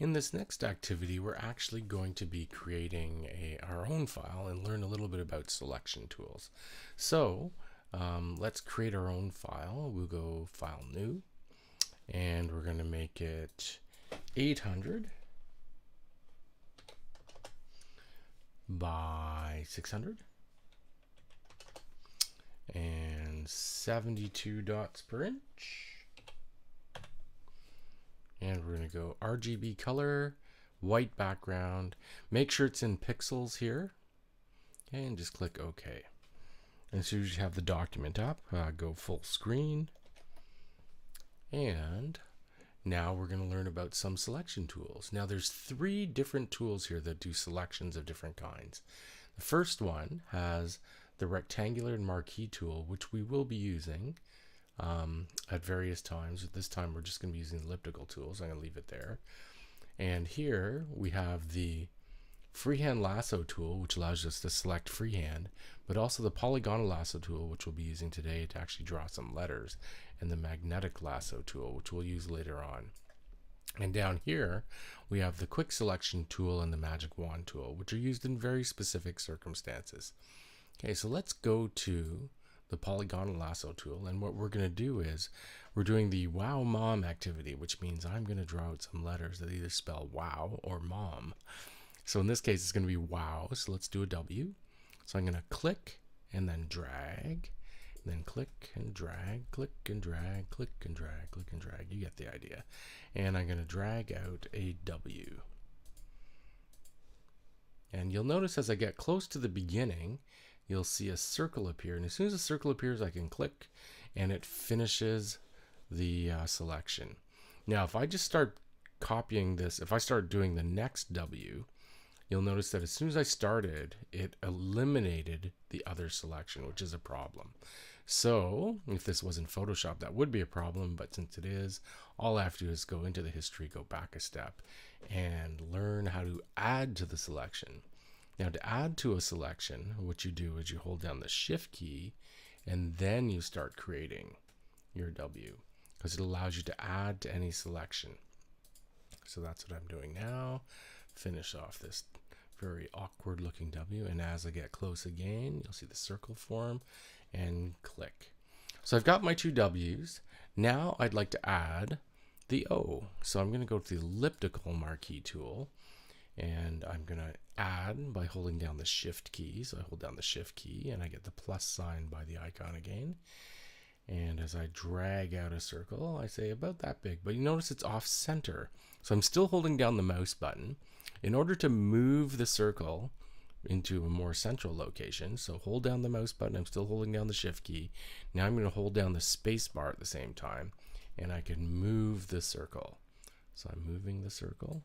In this next activity, we're actually going to be creating our own file and learn a little bit about selection tools. So let's create our own file. We'll go File New, and we're going to make it 800 by 600 and 72 dots per inch. And we're going to go RGB color, white background. Make sure it's in pixels here. Okay, and just click OK. And as soon as you have the document up, go full screen. And now we're going to learn about some selection tools. Now there's 3 different tools here that do selections of different kinds. The first one has the rectangular and marquee tool, which we will be using at various times. At this time, we're just going to be using the elliptical tools. I'm going to leave it there. And here we have the freehand lasso tool, which allows us to select freehand, but also the polygonal lasso tool, which we'll be using today to actually draw some letters, and the magnetic lasso tool, which we'll use later on. And down here, we have the quick selection tool and the magic wand tool, which are used in very specific circumstances. Okay, so let's go to the polygonal lasso tool, and what we're going to do is we're doing the wow mom activity, which means I'm going to draw out some letters that either spell wow or mom. So in this case it's going to be wow, so let's do a W. So I'm going to click and then drag, and then click and drag, click and drag, click and drag, click and drag. You get the idea. And I'm going to drag out a W. And you'll notice as I get close to the beginning, you'll see a circle appear, and as soon as the circle appears I can click and it finishes the selection. Now if I just start copying this, if I start doing the next W, you'll notice that as soon as I started, it eliminated the other selection, which is a problem. So if this was in Photoshop, that would be a problem, but since it is, all I have to do is go into the history, go back a step, and learn how to add to the selection. Now to add to a selection, what you do is you hold down the Shift key and then you start creating your W, because it allows you to add to any selection. So that's what I'm doing now. Finish off this very awkward looking W, and as I get close again, you'll see the circle form and click. So I've got my 2 W's. Now I'd like to add the O. So I'm going to go to the elliptical marquee tool, and I'm going to add by holding down the Shift key. So I hold down the Shift key and I get the plus sign by the icon again. And as I drag out a circle, I say about that big, but you notice it's off center. So I'm still holding down the mouse button in order to move the circle into a more central location. So hold down the mouse button, I'm still holding down the Shift key. Now I'm going to hold down the space bar at the same time, and I can move the circle. So I'm moving the circle.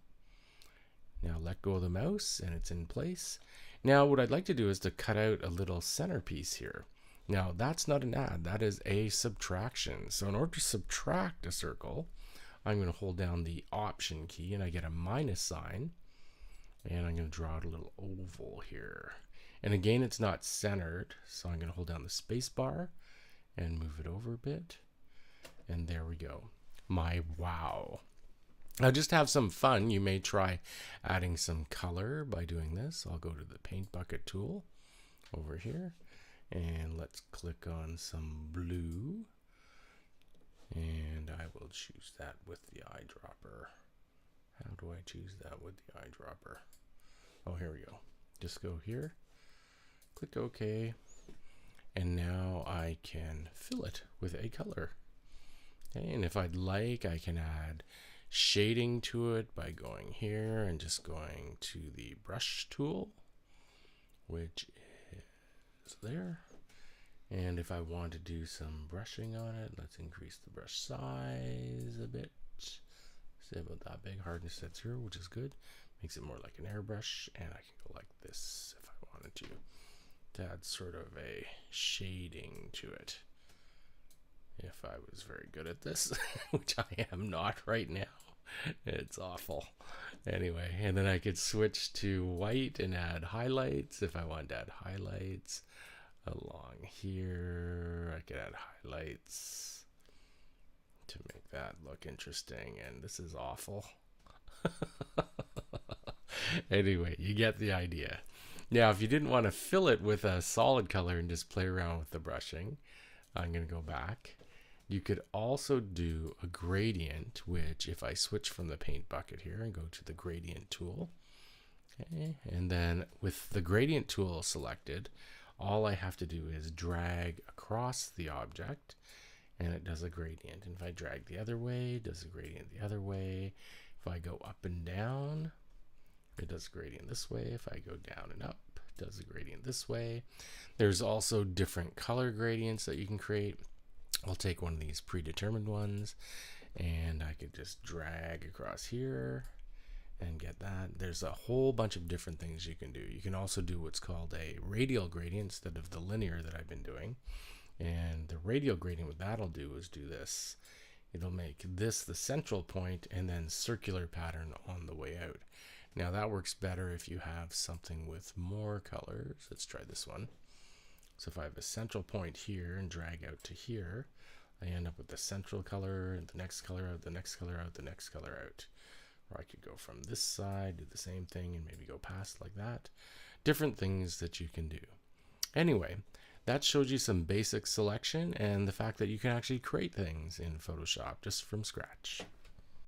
Now let go of the mouse and it's in place. Now what I'd like to do is to cut out a little centerpiece here. Now that's not an add, that is a subtraction. So in order to subtract a circle, I'm going to hold down the Option key and I get a minus sign. And I'm going to draw out a little oval here. And again, it's not centered, so I'm going to hold down the space bar and move it over a bit. And there we go. My wow. Now just have some fun. You may try adding some color by doing this. I'll go to the paint bucket tool over here, and let's click on some blue. And I will choose that with the eyedropper. How do I choose that with the eyedropper? Oh, here we go. Just go here, click OK, and now I can fill it with a color. Okay, and if I'd like, I can add shading to it by going here and just going to the brush tool, which is there. And if I want to do some brushing on it, let's increase the brush size a bit. Say about that big. Hardness at 0, which is good. Makes it more like an airbrush, and I can go like this if I wanted to add sort of a shading to it. If I was very good at this, which I am not right now. It's awful. Anyway, and then I could switch to white and add highlights if I wanted to add highlights along here. I could add highlights to make that look interesting, and this is awful. Anyway, you get the idea. Now, if you didn't want to fill it with a solid color and just play around with the brushing, I'm going to go back. You could also do a gradient, which if I switch from the paint bucket here and go to the gradient tool, okay, and then with the gradient tool selected, all I have to do is drag across the object and it does a gradient. And if I drag the other way, it does a gradient the other way. If I go up and down, it does a gradient this way. If I go down and up, it does a gradient this way. There's also different color gradients that you can create. I'll take one of these predetermined ones and I could just drag across here and get that. There's a whole bunch of different things you can do. You can also do what's called a radial gradient instead of the linear that I've been doing. And the radial gradient, what that'll do is do this. It'll make this the central point and then circular pattern on the way out. Now that works better if you have something with more colors. Let's try this one. So if I have a central point here and drag out to here, I end up with the central color, and the next color out, the next color out, the next color out. Or I could go from this side, do the same thing, and maybe go past like that. Different things that you can do. Anyway, that shows you some basic selection and the fact that you can actually create things in Photoshop just from scratch.